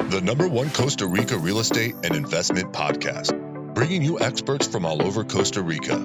the #1 Costa Rica real estate and investment podcast, bringing you experts from all over Costa Rica.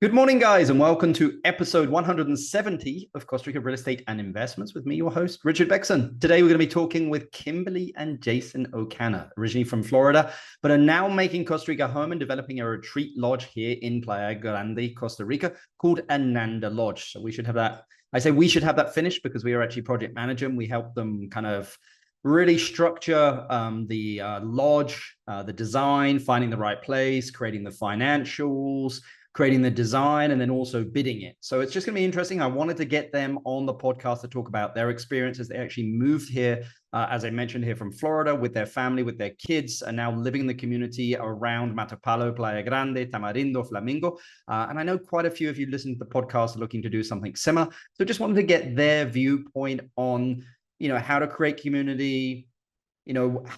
Good morning, guys, and welcome to episode 170 of Costa Rica Real Estate and Investments with me, your host, Richard Beckson. Today, we're going to be talking with Kimberly and Jason Ocana, originally from Florida, but are now making Costa Rica home and developing a retreat lodge here in Playa Grande, Costa Rica, called Ananda Lodge. So we should have that. I say we should have that finished because we are actually project manager and we help them kind of really structure the lodge, the design, finding the right place, creating the financials, creating the design, and then also bidding it. So it's just going to be interesting. I wanted to get them on the podcast to talk about their experiences. They actually moved here, as I mentioned, here from Florida with their family, with their kids, and now living in the community around Matapalo, Playa Grande, Tamarindo, Flamingo. And I know quite a few of you listen to the podcast are looking to do something similar. So just wanted to get their viewpoint on, how to create community,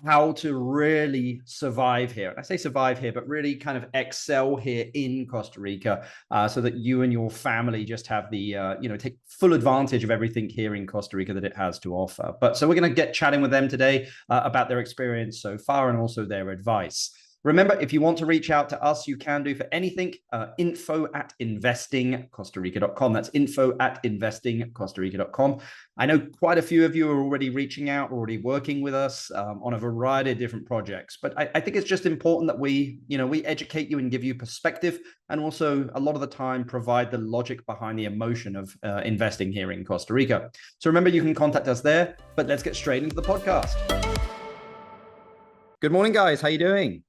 how to really survive here. And I say survive here, but really kind of excel here in Costa Rica so that you and your family just have the, take full advantage of everything here in Costa Rica that it has to offer. But so we're going to get chatting with them today about their experience so far and also their advice. Remember, if you want to reach out to us, you can do for anything, info@investingcostarica.com. That's info@investingcostarica.com. I know quite a few of you are already reaching out, already working with us on a variety of different projects. But I think it's just important that we educate you and give you perspective, and also a lot of the time provide the logic behind the emotion of investing here in Costa Rica. So remember, you can contact us there, but let's get straight into the podcast. Good morning, guys. How you doing?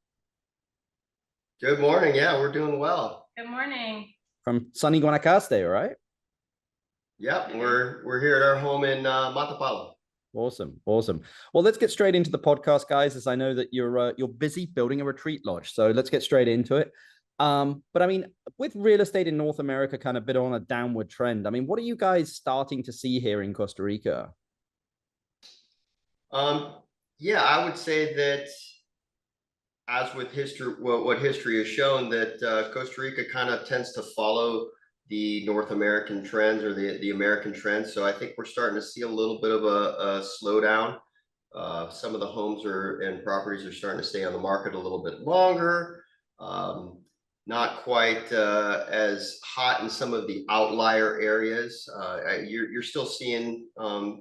Good morning. Yeah, we're doing well. Good morning. From sunny Guanaco, right? Yep, we're here at our home in Matapalo. Awesome. Well, let's get straight into the podcast, guys, as I know that you're busy building a retreat lodge. So let's get straight into it. But I mean, with real estate in North America kind of been on a downward trend, I mean, what are you guys starting to see here in Costa Rica? Yeah, I would say that as with history, what history has shown, that Costa Rica kind of tends to follow the North American trends or the American trends. So I think we're starting to see a little bit of a slowdown. Some of the homes and properties are starting to stay on the market a little bit longer. Not quite as hot in some of the outlier areas. You're still seeing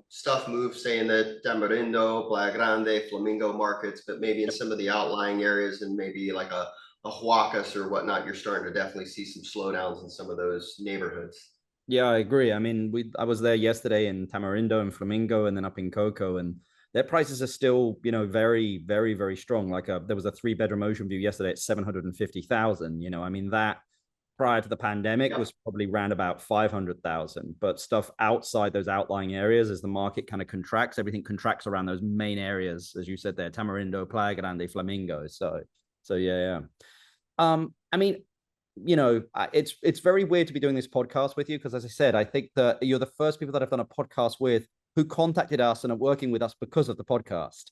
stuff move, say in the Tamarindo, Playa Grande, Flamingo markets, but maybe in some of the outlying areas and maybe like a Huacas or whatnot, you're starting to definitely see some slowdowns in some of those neighborhoods. Yeah, I agree. I mean, I was there yesterday in Tamarindo and Flamingo, and then up in Coco, and their prices are still, very, very, very strong. Like there was a 3-bedroom ocean view yesterday at 750,000. I mean, that prior to the pandemic was probably around about 500,000. But stuff outside those outlying areas, as the market kind of contracts, everything contracts around those main areas, as you said there, Tamarindo, Playa Grande, Flamingo. So yeah. I mean, it's very weird to be doing this podcast with you because, as I said, I think that you're the first people that I've done a podcast with who contacted us and are working with us because of the podcast.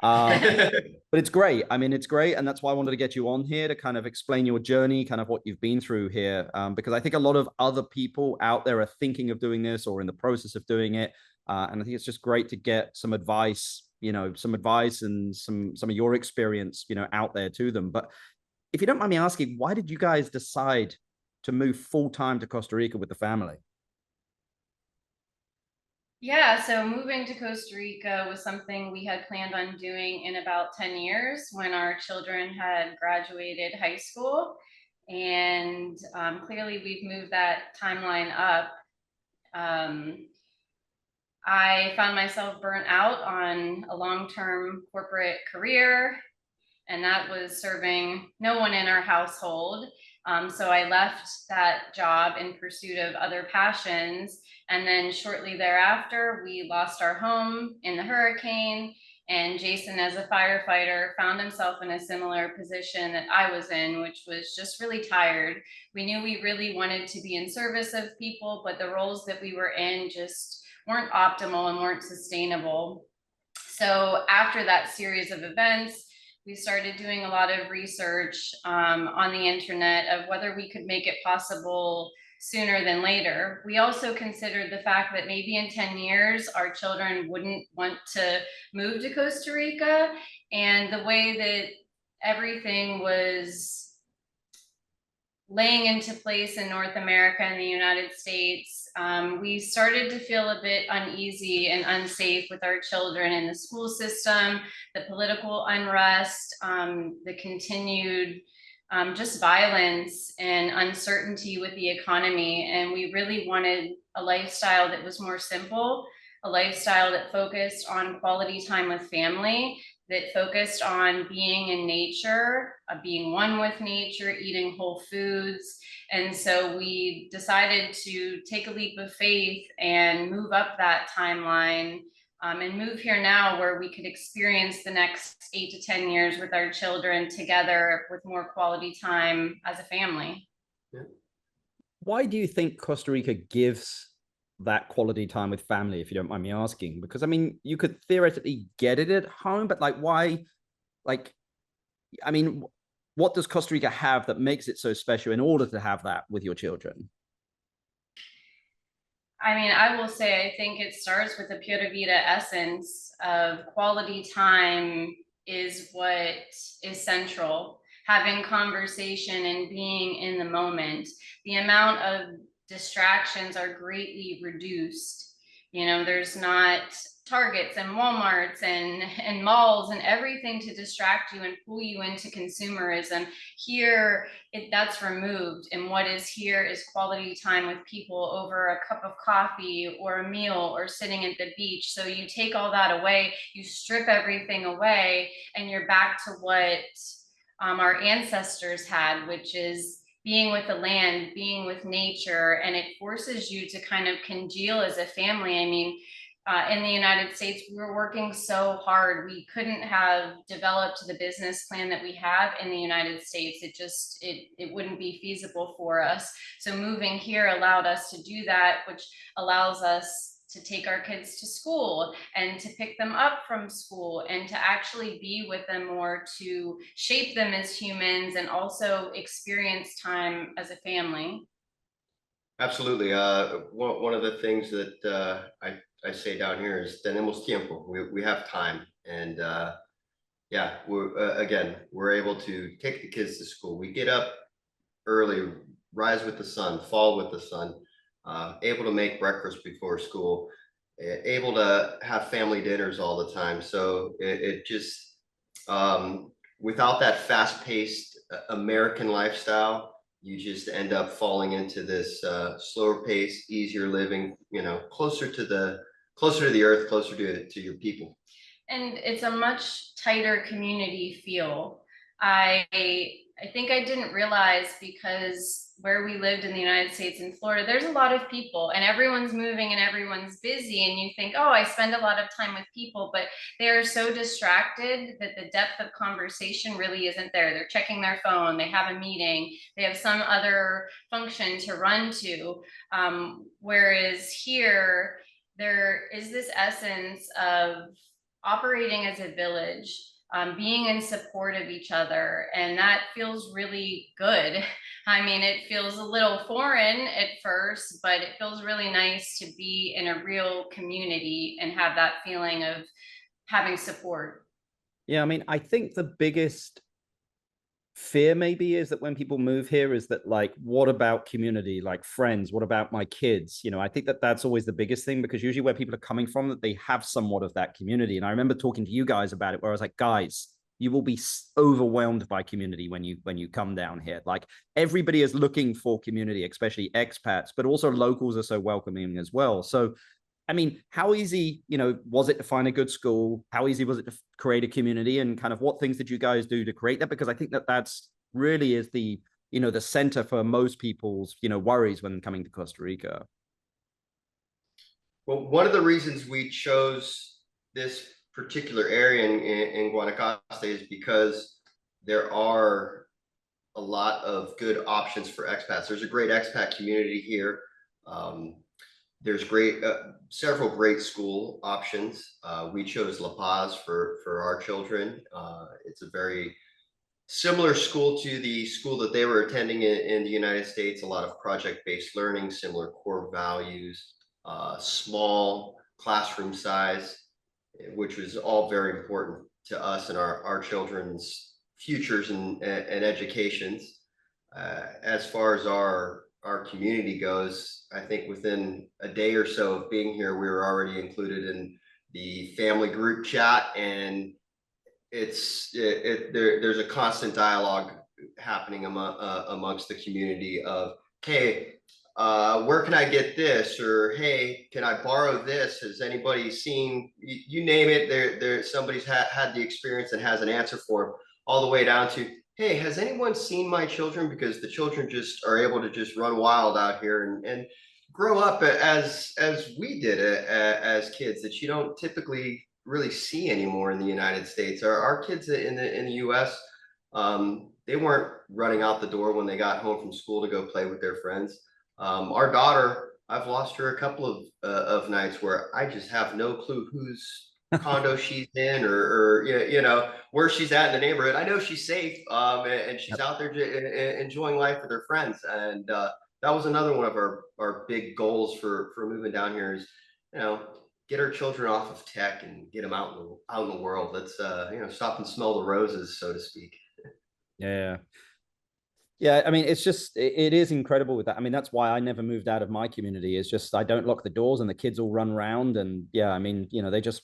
But it's great. I mean, it's great. And that's why I wanted to get you on here to kind of explain your journey, kind of what you've been through here. Because I think a lot of other people out there are thinking of doing this or in the process of doing it. And I think it's just great to get some advice, and some of your experience, out there to them. But if you don't mind me asking, why did you guys decide to move full-time to Costa Rica with the family? Yeah, so moving to Costa Rica was something we had planned on doing in about 10 years when our children had graduated high school. And clearly we've moved that timeline up. I found myself burnt out on a long-term corporate career, and that was serving no one in our household. So I left that job in pursuit of other passions. And then shortly thereafter, we lost our home in the hurricane. And Jason, as a firefighter, found himself in a similar position that I was in, which was just really tired. We knew we really wanted to be in service of people, but the roles that we were in just weren't optimal and weren't sustainable. So after that series of events, we started doing a lot of research on the internet of whether we could make it possible sooner than later. We also considered the fact that maybe in 10 years, our children wouldn't want to move to Costa Rica. And the way that everything was laying into place in North America and the United States, we started to feel a bit uneasy and unsafe with our children in the school system, the political unrest, the continued just violence and uncertainty with the economy. And we really wanted a lifestyle that was more simple, a lifestyle that focused on quality time with family, that focused on being in nature, being one with nature, eating whole foods. And so we decided to take a leap of faith and move up that timeline, and move here now where we could experience the next 8 to 10 years with our children together with more quality time as a family. Why do you think Costa Rica gives that quality time with family, if you don't mind me asking? Because I mean, you could theoretically get it at home, but like, why? Like, I mean, what does Costa Rica have that makes it so special in order to have that with your children? I mean, I will say, I think it starts with the Pura Vida essence of quality time is what is central. Having conversation and being in the moment. The amount of distractions are greatly reduced. You know, there's not Targets and Walmarts and malls and everything to distract you and pull you into consumerism. Here, that's removed. And what is here is quality time with people over a cup of coffee or a meal or sitting at the beach. So you take all that away, you strip everything away, and you're back to what our ancestors had, which is being with the land, being with nature, and it forces you to kind of congeal as a family. I mean, in the United States, we were working so hard. We couldn't have developed the business plan that we have in the United States. It wouldn't be feasible for us. So moving here allowed us to do that, which allows us to take our kids to school and to pick them up from school and to actually be with them more, to shape them as humans and also experience time as a family. Absolutely. One of the things that I say down here is tenemos tiempo. We have time, and yeah, we're able to take the kids to school. We get up early, rise with the sun, fall with the sun, able to make breakfast before school, able to have family dinners all the time. So it just without that fast-paced American lifestyle, you just end up falling into this slower pace, easier living, you know, closer to the earth, closer to your people. And it's a much tighter community feel. I think I didn't realize, because where we lived in the United States in Florida, there's a lot of people and everyone's moving and everyone's busy, and you think, oh, I spend a lot of time with people, but they are so distracted that the depth of conversation really isn't there. They're checking their phone, they have a meeting, they have some other function to run to. Whereas here, there is this essence of operating as a village, being in support of each other, and that feels really good. I mean, it feels a little foreign at first, but it feels really nice to be in a real community and have that feeling of having support. Yeah, I mean, I think the biggest fear maybe is that when people move here is that, like, what about community, like friends, what about my kids? You know, I think that that's always the biggest thing, because usually where people are coming from, that they have somewhat of that community. And I remember talking to you guys about it, where I was like, guys, you will be overwhelmed by community when you come down here. Like, everybody is looking for community, especially expats, but also locals are so welcoming as well. So I mean, how easy, you know, was it to find a good school? How easy was it to create a community, and kind of what things did you guys do to create that? Because I think that that's really is the, you know, the center for most people's, you know, worries when coming to Costa Rica. Well, one of the reasons we chose this particular area in Guanaco is because there are a lot of good options for expats. There's a great expat community here. There's several great school options. We chose La Paz for our children. It's a very similar school to the school that they were attending in the United States, a lot of project-based learning, similar core values, small classroom size, which was all very important to us and our children's futures and educations. As far as our community goes, I think within a day or so of being here, we were already included in the family group chat, and there's a constant dialogue happening amongst the community of, hey, where can I get this, or hey, can I borrow this? Has anybody seen, you name it, there somebody's had the experience and has an answer for them, all the way down to, hey, has anyone seen my children? Because the children just are able to just run wild out here and grow up as we did as kids, that you don't typically really see anymore in the United States. Our kids in the US, they weren't running out the door when they got home from school to go play with their friends. Our daughter, I've lost her a couple of nights where I just have no clue whose condo she's in, or you know, where she's at in the neighborhood. I know she's safe, and she's out there enjoying life with her friends. And that was another one of our big goals for moving down here is, you know, get our children off of tech and get them out in the world. Let's you know, stop and smell the roses, so to speak. Yeah. Yeah, I mean, it's just, it is incredible with that. I mean, that's why I never moved out of my community. It's just, I don't lock the doors and the kids all run around. And yeah, I mean, you know, they just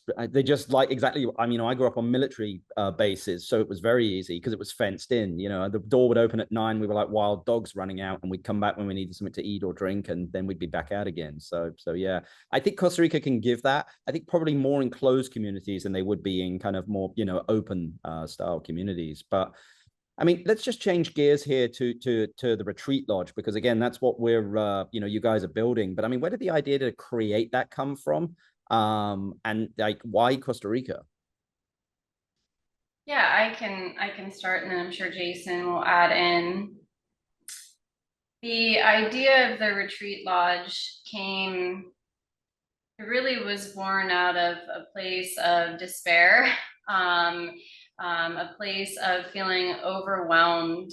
like exactly, I mean, I grew up on military bases, so it was very easy because it was fenced in. You know, the door would open at 9. We were like wild dogs running out, and we'd come back when we needed something to eat or drink, and then we'd be back out again. So yeah, I think Costa Rica can give that. I think probably more enclosed communities than they would be in kind of more, you know, open style communities. But I mean, let's just change gears here to the retreat lodge, because again, that's what we're you know, you guys are building. But I mean, where did the idea to create that come from? And like, why Costa Rica? Yeah, I can start, and then I'm sure Jason will add in. The idea of the retreat lodge came, it really was born out of a place of despair, a place of feeling overwhelmed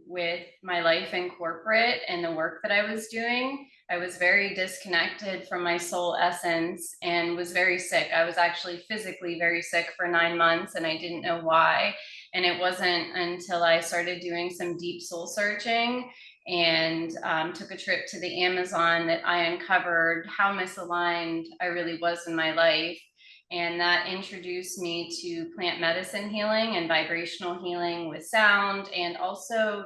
with my life in corporate and the work that I was doing. I was very disconnected from my soul essence and was very sick. I was actually physically very sick for 9 months, and I didn't know why. And it wasn't until I started doing some deep soul searching and took a trip to the Amazon that I uncovered how misaligned I really was in my life. And that introduced me to plant medicine healing and vibrational healing with sound, and also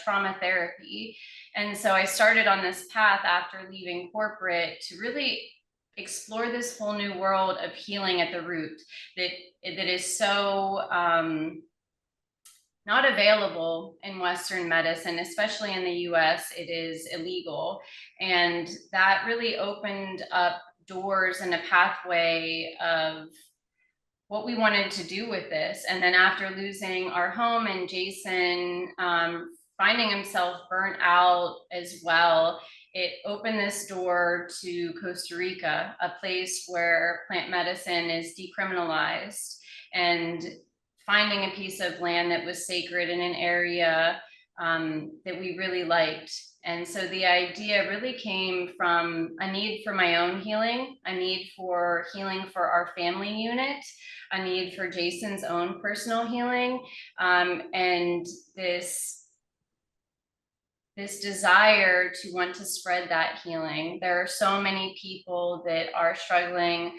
trauma therapy. And so I started on this path after leaving corporate to really explore this whole new world of healing at the root that is so not available in Western medicine, especially in the US. It is illegal. And that really opened up doors and a pathway of what we wanted to do with this. And then after losing our home and Jason finding himself burnt out as well, it opened this door to Costa Rica, a place where plant medicine is decriminalized, and finding a piece of land that was sacred in an area that we really liked. And so the idea really came from a need for my own healing, a need for healing for our family unit, a need for Jason's own personal healing, and this desire to want to spread that healing. There are so many people that are struggling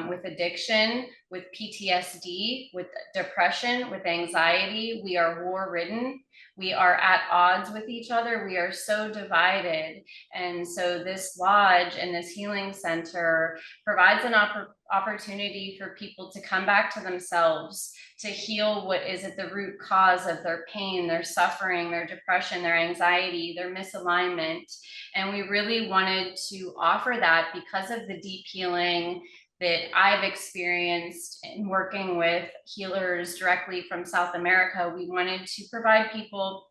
with addiction, with PTSD, with depression, with anxiety. We are war-ridden. We are at odds with each other. We are so divided. And so this lodge and this healing center provides an opportunity for people to come back to themselves, to heal what is at the root cause of their pain, their suffering, their depression, their anxiety, their misalignment. And we really wanted to offer that because of the deep healing that I've experienced in working with healers directly from South America. We wanted to provide people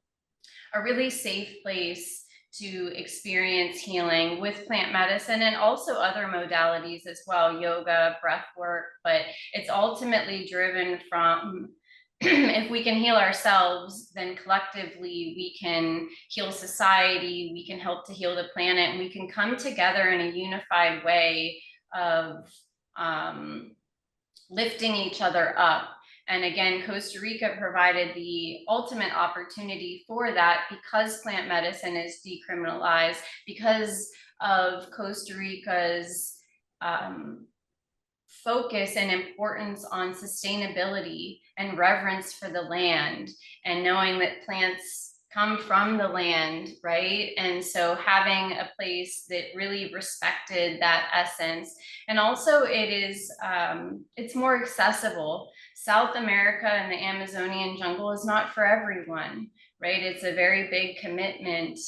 a really safe place to experience healing with plant medicine and also other modalities as well, yoga, breath work, but it's ultimately driven from if we can heal ourselves, then collectively we can heal society, we can help to heal the planet, and we can come together in a unified way of lifting each other up. And again, Costa Rica provided the ultimate opportunity for that because plant medicine is decriminalized, because of Costa Rica's focus and importance on sustainability and reverence for the land, and knowing that plants come from the land, right? And so having a place that really respected that essence. And also it is, it's more accessible. South America and the Amazonian jungle is not for everyone, right? It's a very big commitment.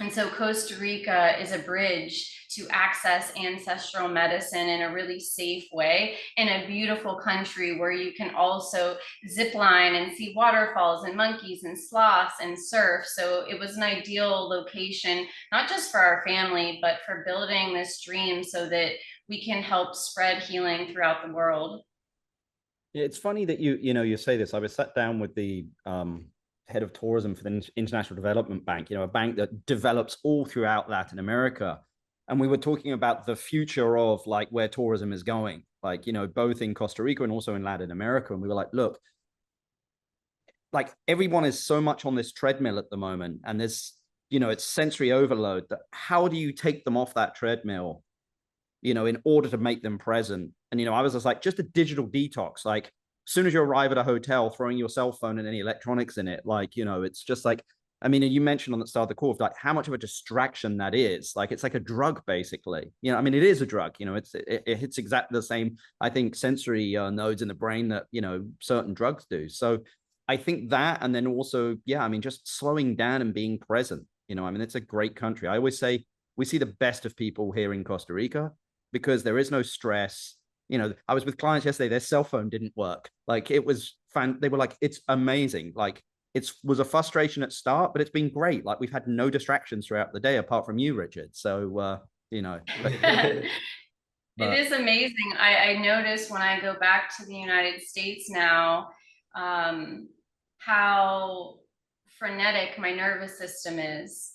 And so Costa Rica is a bridge to access ancestral medicine in a really safe way, in a beautiful country where you can also zip line and see waterfalls and monkeys and sloths and surf. So it was an ideal location, not just for our family, but for building this dream so that we can help spread healing throughout the world. It's funny that you say this. I was sat down with the head of tourism for the International Development Bank, a bank that develops all throughout Latin America. And we were talking about the future of like where tourism is going, like, both in Costa Rica and also in Latin America. And we were like, look, like everyone is so much on this treadmill at the moment, and there's, it's sensory overload, that how do you take them off that treadmill, in order to make them present? And, I was just like, just a digital detox, like, as soon as you arrive at a hotel, throwing your cell phone and any electronics in it, like, it's just like, I mean, you mentioned on the start of the call, like how much of a distraction that is. Like, it's like a drug, basically. I mean, it is a drug. It hits exactly the same, I think, sensory nodes in the brain that, certain drugs do. So I think that, and then also, yeah, I mean, just slowing down and being present. I mean, it's a great country. I always say we see the best of people here in Costa Rica because there is no stress. I was with clients yesterday, their cell phone didn't work. Like, it was they were like, it's amazing. Like, it was a frustration at start, but it's been great. Like, we've had no distractions throughout the day apart from you, Richard. So, It is amazing. I notice when I go back to the United States now, how frenetic my nervous system is,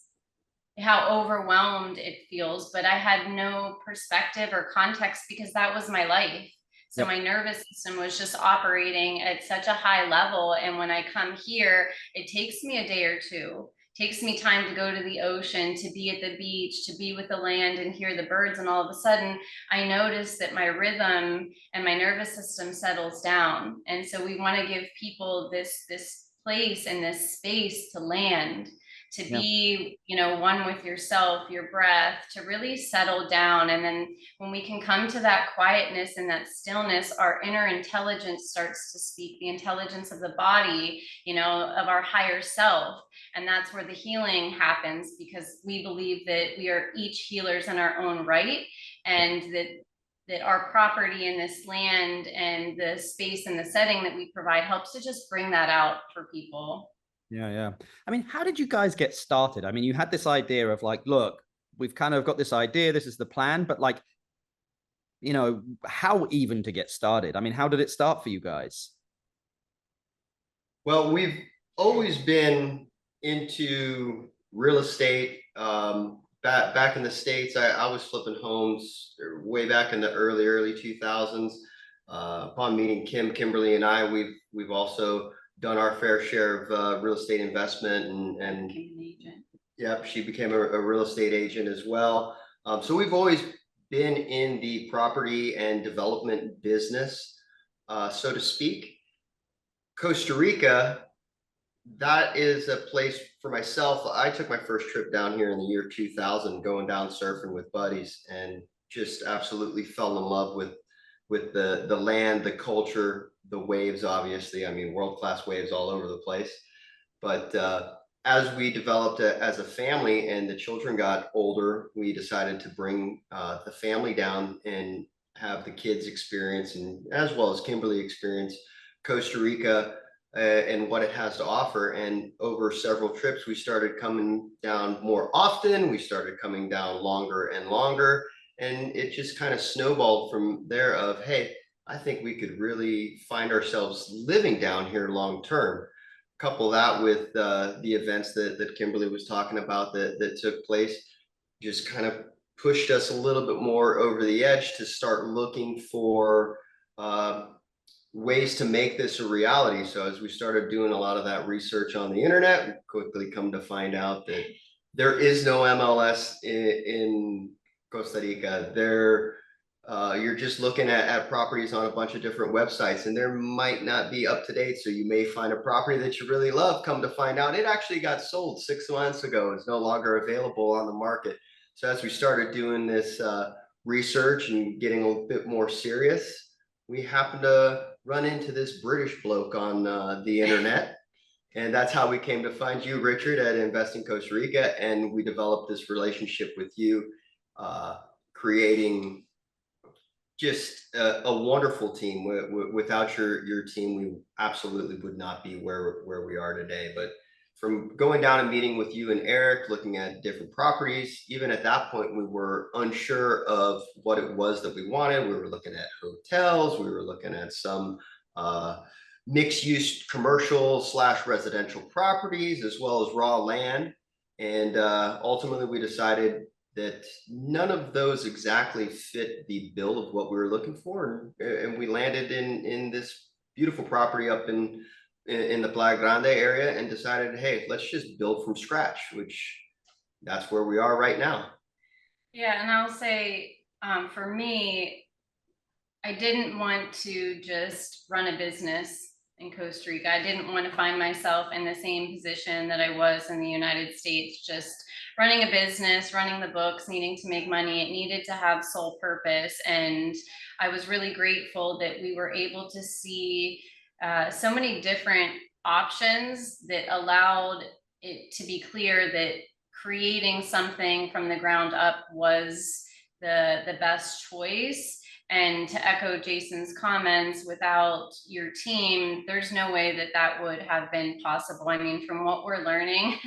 how overwhelmed it feels, but I had no perspective or context because that was my life. So my nervous system was just operating at such a high level. And when I come here, it takes me a day or two. It takes me time to go to the ocean, to be at the beach, to be with the land and hear the birds. And all of a sudden, I notice that my rhythm and my nervous system settles down. And so we want to give people this place and this space to land, to be, one with yourself, your breath, to really settle down. And then when we can come to that quietness and that stillness, our inner intelligence starts to speak, the intelligence of the body, of our higher self. And that's where the healing happens, because we believe that we are each healers in our own right, and that our property in this land and the space and the setting that we provide helps to just bring that out for people. Yeah. I mean, how did you guys get started? I mean, you had this idea of like, look, we've kind of got this idea, this is the plan, but like, how even to get started? I mean, how did it start for you guys? Well, we've always been into real estate. Back in the States, I was flipping homes way back in the early 2000s. Upon meeting Kimberly and I, we've also done our fair share of real estate investment, and yep, she became a real estate agent as well. So we've always been in the property and development business, so to speak. Costa Rica, that is a place for myself. I took my first trip down here in the year 2000, going down surfing with buddies, and just absolutely fell in love with the land, the culture, the waves. Obviously, I mean, world-class waves all over the place. But as we developed as a family and the children got older, we decided to bring the family down and have the kids experience, and as well as Kimberly experience, Costa Rica and what it has to offer. And over several trips, we started coming down more often. We started coming down longer and longer. And it just kind of snowballed from there of, hey, I think we could really find ourselves living down here long term. Couple that with the events that Kimberly was talking about that took place, just kind of pushed us a little bit more over the edge to start looking for ways to make this a reality. So as we started doing a lot of that research on the internet, we quickly come to find out that there is no MLS in Costa Rica. You're just looking at properties on a bunch of different websites, and there might not be up to date. So you may find a property that you really love, come to find out it actually got sold 6 months ago. It's no longer available on the market. So as we started doing this research and getting a bit more serious, we happened to run into this British bloke on the internet. And that's how we came to find you, Richard, at Invest in Costa Rica. And we developed this relationship with you, creating just a wonderful team. Without your team, we absolutely would not be where we are today. But from going down and meeting with you and Eric, looking at different properties, even at that point, we were unsure of what it was that we wanted. We were looking at hotels. We were looking at some mixed-use commercial / residential properties, as well as raw land. And ultimately, we decided that none of those exactly fit the bill of what we were looking for. And we landed in this beautiful property up in the Playa Grande area and decided, hey, let's just build from scratch, which that's where we are right now. Yeah, and I'll say, for me, I didn't want to just run a business in Costa Rica. I didn't want to find myself in the same position that I was in the United States, just running a business, running the books, needing to make money. It needed to have sole purpose. And I was really grateful that we were able to see so many different options that allowed it to be clear that creating something from the ground up was the best choice. And to echo Jason's comments, without your team, there's no way that that would have been possible. I mean, from what we're learning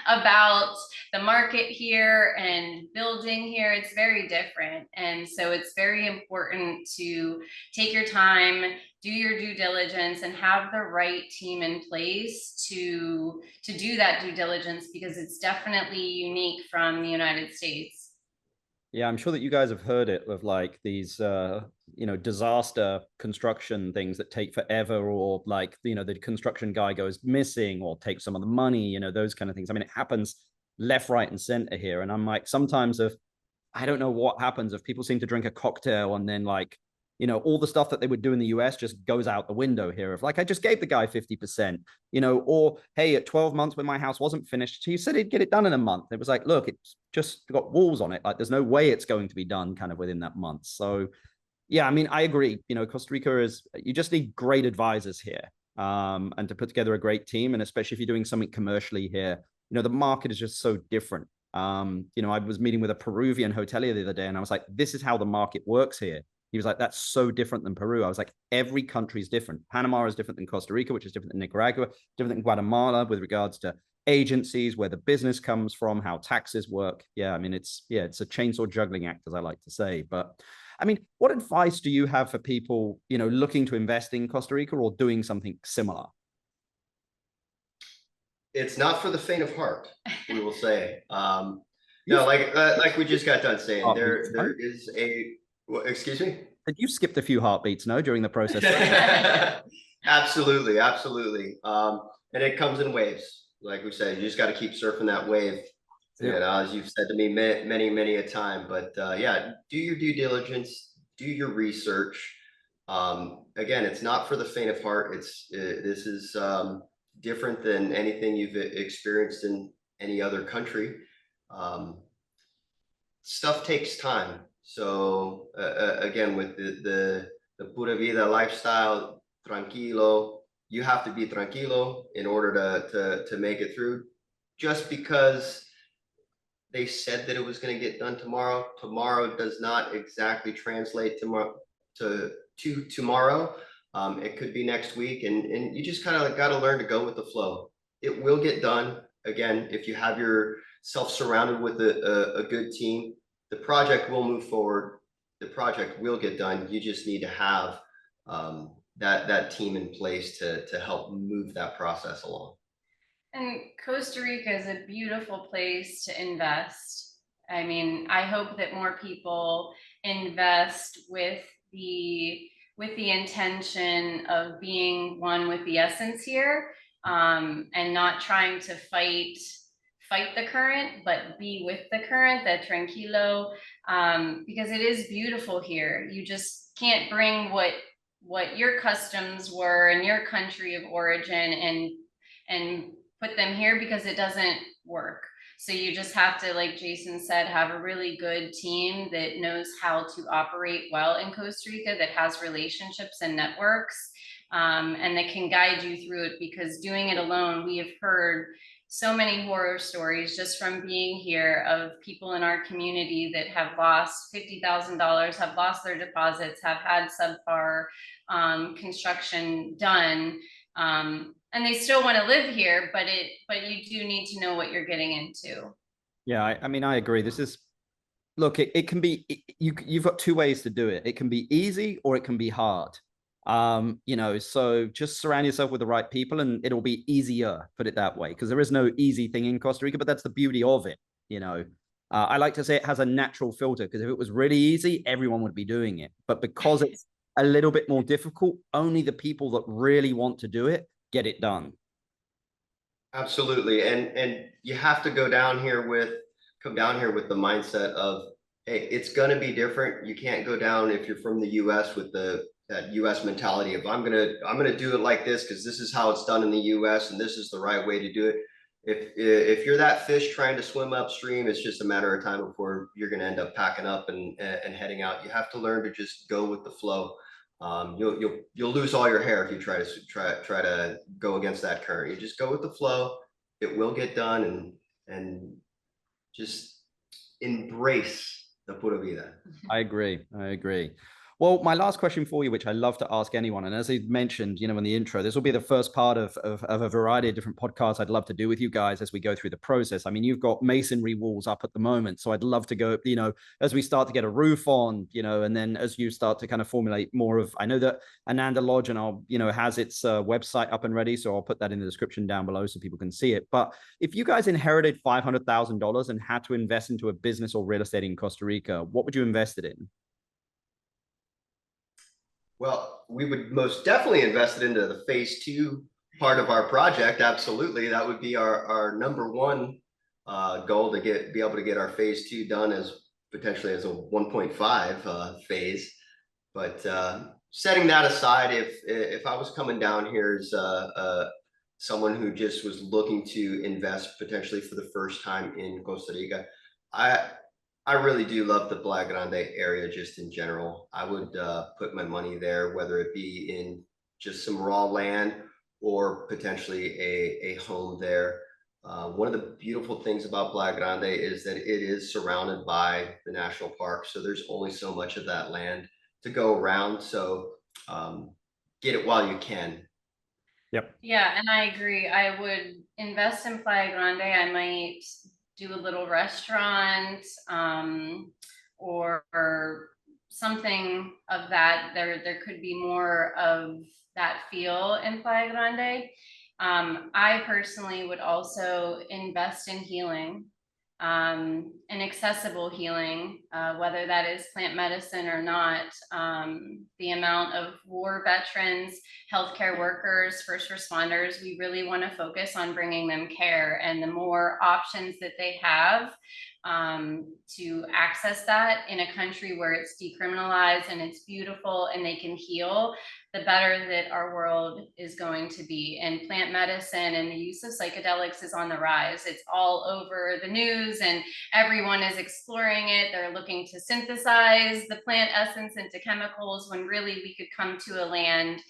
about the market here and building here, it's very different. And so it's very important to take your time, do your due diligence, and have the right team in place to do that due diligence, because it's definitely unique from the United States. Yeah, I'm sure that you guys have heard it of like these, disaster construction things that take forever, or like, the construction guy goes missing or takes some of the money, those kind of things. I mean, it happens left, right, and center here. And I'm like, sometimes I don't know what happens if people seem to drink a cocktail and then like, all the stuff that they would do in the US just goes out the window here of like, I just gave the guy 50%, or hey, at 12 months when my house wasn't finished, he said he'd get it done in a month. It was like, look, it's just got walls on it. Like there's no way it's going to be done kind of within that month. So yeah, I mean, I agree. Costa Rica you just need great advisors here, and to put together a great team. And especially if you're doing something commercially here, the market is just so different. I was meeting with a Peruvian hotelier the other day, and I was like, this is how the market works here. He was like, that's so different than Peru. I was like, every country is different. Panama is different than Costa Rica, which is different than Nicaragua, different than Guatemala with regards to agencies, where the business comes from, how taxes work. Yeah, I mean, it's a chainsaw juggling act, as I like to say. But I mean, what advice do you have for people, looking to invest in Costa Rica or doing something similar? It's not for the faint of heart, we will say. Like we just got done saying, there is a. Well, excuse me? You skipped a few heartbeats, no, during the process? Absolutely. And it comes in waves. Like we said, you just got to keep surfing that wave. Yeah. As you've said to me many a time. But yeah, do your due diligence, do your research. Again, it's not for the faint of heart. This is different than anything you've experienced in any other country. Stuff takes time. So again, with the pura vida lifestyle, tranquilo, you have to be tranquilo in order to make it through. Just because they said that it was going to get done tomorrow does not exactly translate to tomorrow. It could be next week, and you just kind of got to learn to go with the flow. It will get done. Again, if you have yourself surrounded with a good team, the project will move forward. the project will get done. You just need to have that team in place to help move that process along. And Costa Rica is a beautiful place to invest. I mean, I hope that more people invest with the intention of being one with the essence here, and not trying to fight the current, but be with the current, the tranquilo, because it is beautiful here. You just can't bring what your customs were in your country of origin and put them here, because it doesn't work. So you just have to, like Jason said, have a really good team that knows how to operate well in Costa Rica, that has relationships and networks, and that can guide you through it, because doing it alone, we have heard so many horror stories just from being here of people in our community that have lost $50,000, have lost their deposits, have had subpar construction done, and they still want to live here, but you do need to know what you're getting into. Yeah, I mean, I agree. This is, look, it can be, you've got two ways to do it. It can be easy or it can be hard. You know, so just surround yourself with the right people and it'll be easier, put it that way, because there is no easy thing in Costa Rica, but that's the beauty of it. You know, I like to say it has a natural filter, because if it was really easy, everyone would be doing it. But because it's a little bit more difficult, only the people that really want to do it get it done. Absolutely. And you have to come down here with the mindset of, hey, it's going to be different. You can't go down, if you're from the US, with that US mentality of I'm going to do it like this because this is how it's done in the US and this is the right way to do it. If you're that fish trying to swim upstream, it's just a matter of time before you're going to end up packing up and heading out. You have to learn to just go with the flow. You'll lose all your hair if you try to go against that current. You just go with the flow. It will get done, and just embrace the pura vida. I agree. Well, my last question for you, which I love to ask anyone, and as I mentioned, you know, in the intro, this will be the first part of a variety of different podcasts I'd love to do with you guys as we go through the process. I mean, you've got masonry walls up at the moment, so I'd love to go, you know, as we start to get a roof on, you know, and then as you start to kind of formulate more of, I know that Ananda Lodge and you know, has its website up and ready, so I'll put that in the description down below so people can see it. But if you guys inherited $500,000 and had to invest into a business or real estate in Costa Rica, what would you invest it in? Well, we would most definitely invest it into the phase 2 part of our project. Absolutely. That would be our number one goal, to be able to get our phase 2 done as potentially as a 1.5 phase. But setting that aside, if I was coming down here as someone who just was looking to invest potentially for the first time in Costa Rica, I really do love the Playa Grande area just in general. I would put my money there, whether it be in just some raw land or potentially a home there. One of the beautiful things about Playa Grande is that it is surrounded by the national park. So there's only so much of that land to go around. So get it while you can. Yep. Yeah, and I agree. I would invest in Playa Grande. I might do a little restaurant, or something of that. There could be more of that feel in Playa Grande. I personally would also invest in healing, and accessible healing, whether that is plant medicine or not. The amount of war veterans, healthcare workers, first responders, we really want to focus on bringing them care, and the more options that they have to access that in a country where it's decriminalized and it's beautiful and they can heal, the better that our world is going to be. And plant medicine and the use of psychedelics is on the rise. It's all over the news and everyone is exploring it. They're looking to synthesize the plant essence into chemicals, when really we could come to a land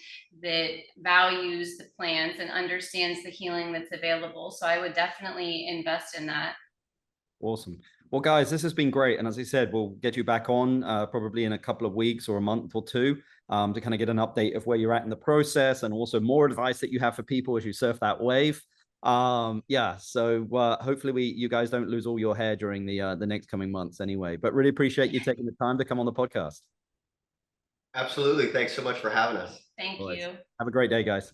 that values the plants and understands the healing that's available. So I would definitely invest in that. Awesome. Well, guys, this has been great. And as I said, we'll get you back on probably in a couple of weeks or a month or two to kind of get an update of where you're at in the process, and also more advice that you have for people as you surf that wave. Yeah, so hopefully you guys don't lose all your hair during the next coming months anyway, but really appreciate you taking the time to come on the podcast. Absolutely. Thanks so much for having us. Thank Always. you. Have a great day, guys.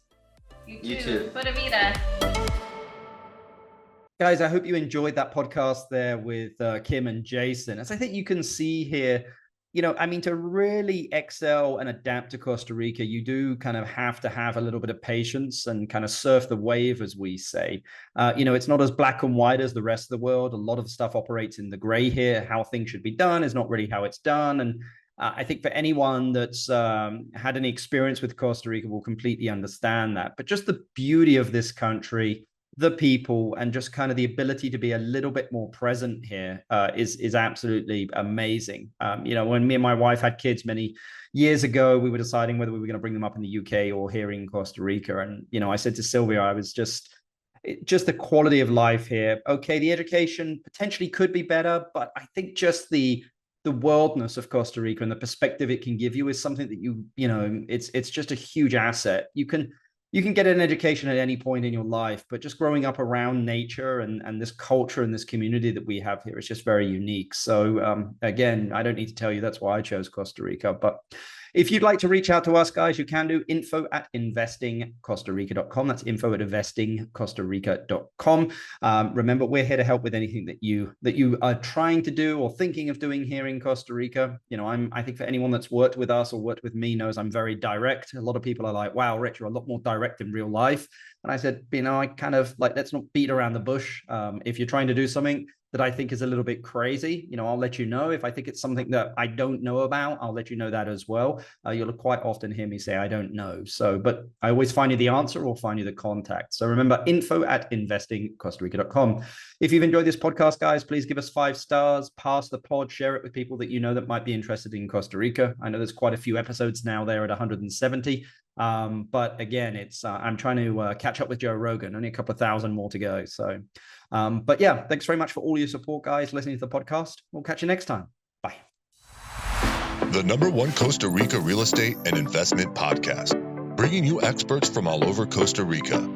You too. Pura vida. Guys, I hope you enjoyed that podcast there with Kim and Jason. As I think you can see here, I mean, to really excel and adapt to Costa Rica, you do kind of have to have a little bit of patience and kind of surf the wave, as we say. It's not as black and white as the rest of the world. A lot of stuff operates in the gray here. How things should be done is not really how it's done. And I think for anyone that's had any experience with Costa Rica will completely understand that. But just the beauty of this country, the people, and just kind of the ability to be a little bit more present here is absolutely amazing. When me and my wife had kids many years ago, we were deciding whether we were going to bring them up in the UK or here in Costa Rica. And, I said to Sylvia, I was just the quality of life here. Okay, the education potentially could be better, but I think just the worldness of Costa Rica and the perspective it can give you is something that it's just a huge asset. You can get an education at any point in your life, but just growing up around nature and this culture and this community that we have here is just very unique. So again, I don't need to tell you that's why I chose Costa Rica. But if you'd like to reach out to us, guys, you can do info@investingcostarica.com. That's info@investingcostarica.com. Remember, we're here to help with anything that you are trying to do or thinking of doing here in Costa Rica. I think for anyone that's worked with us or worked with me knows I'm very direct. A lot of people are like, wow, Rich, you're a lot more direct in real life. And I said, I kind of like, let's not beat around the bush. If you're trying to do something that I think is a little bit crazy, I'll let you know. If I think it's something that I don't know about, I'll let you know that as well. You'll quite often hear me say, I don't know. So, but I always find you the answer or find you the contact. So remember, info@investingcostarica.com. If you've enjoyed this podcast, guys, please give us 5 stars, pass the pod, share it with people that that might be interested in Costa Rica. I know there's quite a few episodes now there at 170. But again, it's I'm trying to catch up with Joe Rogan, only a couple of thousand more to go. So, but yeah, thanks very much for all your support, guys, listening to the podcast. We'll catch you next time. Bye. The #1 Costa Rica real estate and investment podcast, bringing you experts from all over Costa Rica.